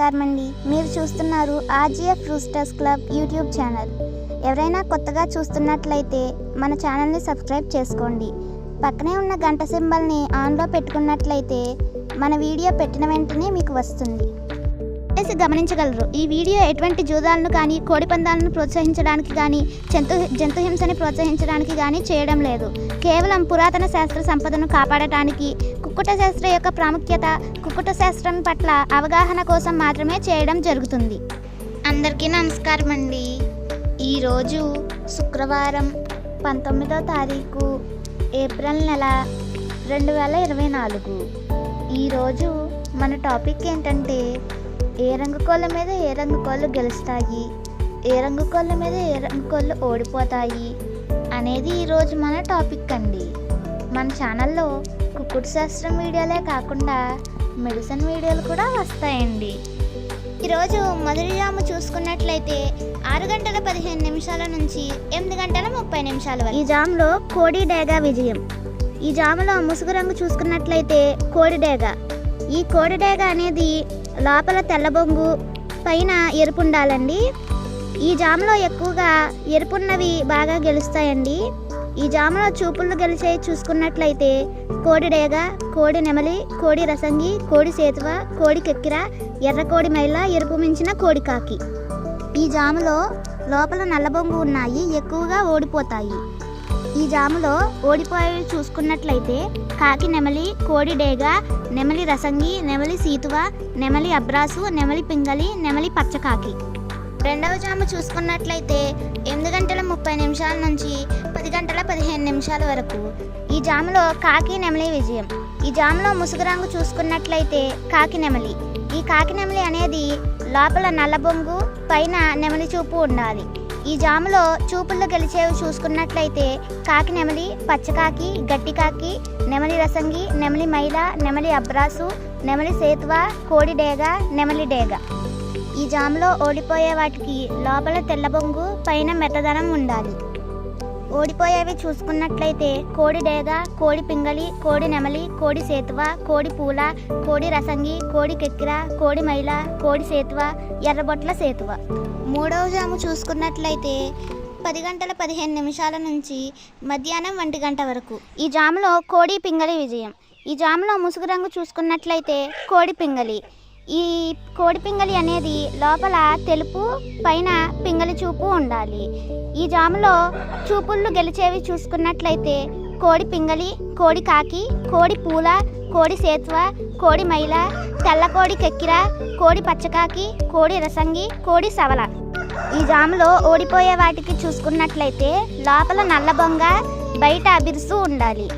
నమస్కారం అండి. మీరు చూస్తున్నారు ఆర్జీఎఫ్ రూస్టర్స్ క్లబ్ యూట్యూబ్ ఛానల్. ఎవరైనా కొత్తగా చూస్తున్నట్లయితే మన ఛానల్ని సబ్స్క్రైబ్ చేసుకోండి. పక్కనే ఉన్న గంట సింబల్ని ఆన్లో పెట్టుకున్నట్లయితే మన వీడియో పెట్టిన వెంటనే మీకు వస్తుంది. గమనించగలరు. ఈ వీడియో ఎటువంటి జూదాలను కానీ కోడి పందాలను ప్రోత్సహించడానికి కానీ జంతు హింసని ప్రోత్సహించడానికి కానీ చేయడం లేదు. కేవలం పురాతన శాస్త్ర సంపదను కాపాడటానికి, కుక్కుట శాస్త్రం యొక్క ప్రాముఖ్యత, కుక్కుట శాస్త్రం పట్ల అవగాహన కోసం మాత్రమే చేయడం జరుగుతుంది. అందరికీ నమస్కారం అండి. ఈరోజు శుక్రవారం 19వ తారీఖు ఏప్రిల్ నెల 2024. ఈరోజు మన టాపిక్ ఏంటంటే ఏ రంగు కోళ్ళ మీద ఏ రంగు కోళ్ళు గెలుస్తాయి, ఏ రంగు కోళ్ళ మీద ఏ రంగు కోళ్ళు ఓడిపోతాయి అనేది ఈరోజు మన టాపిక్ అండి. మన ఛానల్లో కుక్కుడు శాస్త్రం వీడియోలే కాకుండా మెడిసిన్ వీడియోలు కూడా వస్తాయండి. ఈరోజు మొదటి జాము చూసుకున్నట్లయితే 6:15 నుంచి 8:30 వరకు. ఈ జాములో కోడి డేగా విజయం. ఈ జాములో ముసుగు రంగు చూసుకున్నట్లయితే కోడి డేగా. ఈ కోడి డేగా అనేది లోపల తెల్లబొంగు, పైన ఎరుపు ఉండాలండి. ఈ జాములో ఎక్కువగా ఎరుపున్నవి బాగా గెలుస్తాయండి. ఈ జాములో చూపుళ్ళు గెలిచే చూసుకున్నట్లయితే కోడి డేగ, కోడి నెమలి, కోడి రసంగి, కోడి సేతువ, కోడి కెక్కిర, ఎర్ర కోడి మైల, ఎరుపు మించిన కోడి కాకి. ఈ జాములో లోపల నల్లబొంగు ఉన్నాయి, ఎక్కువగా ఓడిపోతాయి. ఈ జాములో ఓడిపోయేవి చూసుకున్నట్లయితే కాకి నెమలి, కోడి డేగ, నెమలి రసంగి, నెమలి సీతువ, నెమలి అబ్రాసు, నెమలి పింగళి, నెమలి పచ్చకాకి. రెండవ జాము చూసుకున్నట్లయితే 8:30 నుంచి 10:15 వరకు. ఈ జాములో కాకి నెమలి విజయం. ఈ జాములో ముసుగు రంగు చూసుకున్నట్లయితే కాకి నెమలి. ఈ కాకి నెమలి అనేది లోపల నల్లబొంగు, పైన నెమలి చూపు ఉండాలి. ఈ జాములో చూపుల్లో గెలిచేవి చూసుకున్నట్లయితే కాకి నెమలి, పచ్చకాకి, గట్టికాకి, నెమలి రసంగి, నెమలి మైల, నెమలి అబ్రాసు, నెమలి సేతువ, కోడి డేగ, నెమలి డేగ. ఈ జాములో ఓడిపోయే వాటికి లోపల తెల్లబొంగు, పైన మెత్తదనం ఉండాలి. ఓడిపోయేవి చూసుకున్నట్లయితే కోడి డేగ, కోడి పింగళి, కోడి నెమలి, కోడి సేతువ, కోడి పూల, కోడి రసంగి, కోడి కెక్కిర, కోడి మైల, కోడి సేతువ, ఎర్రబొట్ల సేతువ. మూడవ జాము చూసుకున్నట్లయితే 10:15 నుంచి మధ్యాహ్నం 1 వరకు. ఈ జాములో కోడి పింగళి విజయం. ఈ జాములో ముసుగు రంగు చూసుకున్నట్లయితే కోడి పింగళి. ఈ కోడి పింగళి అనేది లోపల తెలుపు, పైన పింగళి చూపు ఉండాలి. ఈ జాములో చూపుళ్ళు గెలిచేవి చూసుకున్నట్లయితే కోడి పింగళి, కోడి కాకి, కోడి పూల, కోడి సేతువ, కోడి మైల, తెల్ల కోడి కెక్కిర, కోడి పచ్చకాకి, కోడి రసంగి, కోడి సవల. ఈ జాములో ఓడిపోయే వాటికి చూసుకున్నట్లయితే లోపల నల్లబొంగ, బయట బిరుసు ఉండాలి.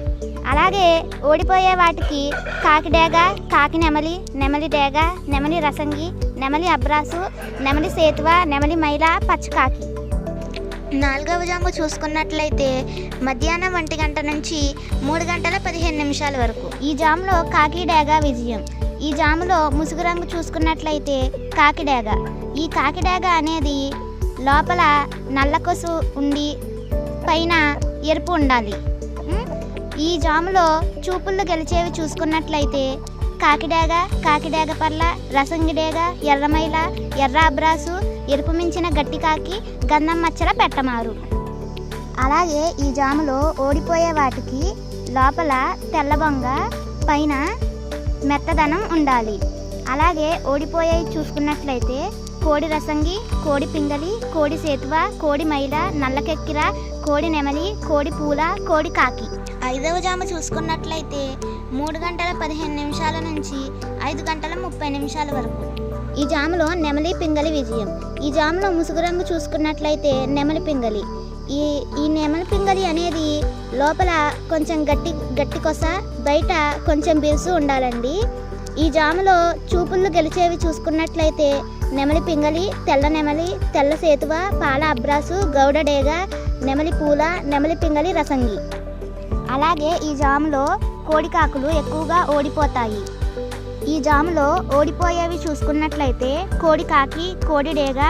అలాగే ఓడిపోయే వాటికి కాకి డేగ, కాకి నెమలి, నెమలి డేగ, నెమలి రసంగి, నెమలి అబ్రాసు, నెమలి సేతువ, నెమలి మైల, పచ్చకాకి. నాలుగవ జాము చూసుకున్నట్లయితే మధ్యాహ్నం 1 నుంచి 3:15 వరకు. ఈ జాములో కాకి డేగా విజయం. ఈ జాములో ముసుగు రంగు చూసుకున్నట్లయితే కాకి డేగ. ఈ కాకి డేగ అనేది లోపల నల్లకొసు ఉండి పైన ఎరుపు ఉండాలి. ఈ జాములో చూపుళ్ళు గెలిచేవి చూసుకున్నట్లయితే కాకిడేగ, కాకిడేగ పర్ల, రసంగి డేగ, ఎర్రమైల, ఎర్ర అబ్రాసు, ఎరుపు మించిన గట్టి కాకి, గంధం మచ్చల పెట్టమారు. అలాగే ఈ జాములో ఓడిపోయే వాటికి లోపల తెల్లబొంగ, పైన మెత్తదనం ఉండాలి. అలాగే ఓడిపోయేవి చూసుకున్నట్లయితే కోడి రసంగి, కోడి పింగళి, కోడి సేతువ, కోడి మైల, నల్లకెక్కిర, కోడి నెమలి, కోడి పూల, కోడి కాకి. ఐదవ జాము చూసుకున్నట్లయితే 3:15 నుంచి 5:30 వరకు. ఈ జాములో నెమలి పింగళి విజయం. ఈ జాములో ముసుగు రంగు చూసుకున్నట్లయితే నెమలి పింగళి. ఈ నెమలి పింగళి అనేది లోపల కొంచెం గట్టి కొస, బయట కొంచెం బిరుసు ఉండాలండి. ఈ జాములో చూపుళ్ళు గెలిచేవి చూసుకున్నట్లయితే నెమలి పింగళి, తెల్ల నెమలి, తెల్ల సేతువ, పాల అబ్రాసు, గౌడ డేగ, నెమలి పూల, నెమలి పింగళి రసంగి. అలాగే ఈ జాములో కోడికాకులు ఎక్కువగా ఓడిపోతాయి. ఈ జాములో ఓడిపోయేవి చూసుకున్నట్లయితే కోడి కాకి, కోడి డేగ,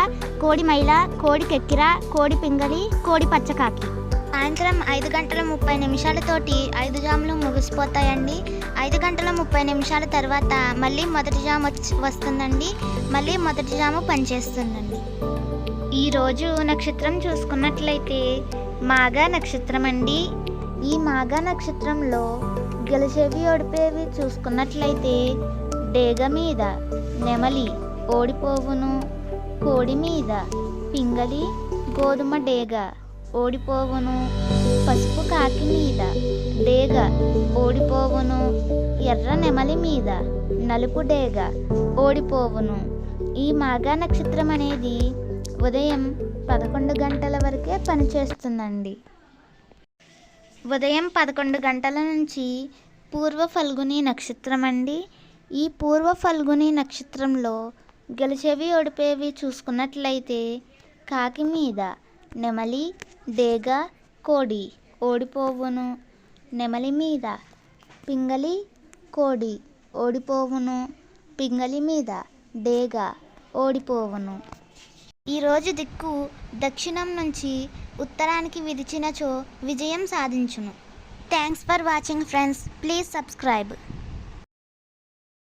కోడి మైల, కోడి కెక్కిర, కోడి పింగళి, కోడి పచ్చకాకి. సాయంత్రం 5:30 5 జాములు ముగిసిపోతాయండి. 5:30 తర్వాత మళ్ళీ మొదటి జాము వస్తుందండి. మళ్ళీ మొదటి జాము పనిచేస్తుందండి. ఈరోజు నక్షత్రం చూసుకున్నట్లయితే మాఘ నక్షత్రం అండి. ఈ మాఘ నక్షత్రంలో గెలిచేవి ఓడిపోయేవి చూసుకున్నట్లయితే డేగ మీద నెమలి ఓడిపోవును, కోడి మీద పింగళి గోధుమ డేగ ఓడిపోవును, పసుపు కాకి మీద డేగ ఓడిపోవును, ఎర్ర నెమలి మీద నలుపు డేగ ఓడిపోవును. ఈ మాఘ నక్షత్రం అనేది ఉదయం 11 గంటల వరకే పనిచేస్తుందండి. ఉదయం 11 గంటల నుంచి పూర్వ ఫల్గుని నక్షత్రం అండి. ఈ పూర్వ ఫల్గుని నక్షత్రంలో గెలిచేవి ఓడిపోయేవి చూసుకున్నట్లయితే కాకి మీద నెమలి డేగ కోడి ఓడిపోవును, నెమలి మీద పింగళి కోడి ఓడిపోవును, పింగళి మీద డేగ ఓడిపోవును. ఈరోజు దిక్కు దక్షిణం నుంచి ఉత్తరానికి విదిచినచో విజయం సాధించును. Thanks for watching friends. Please subscribe.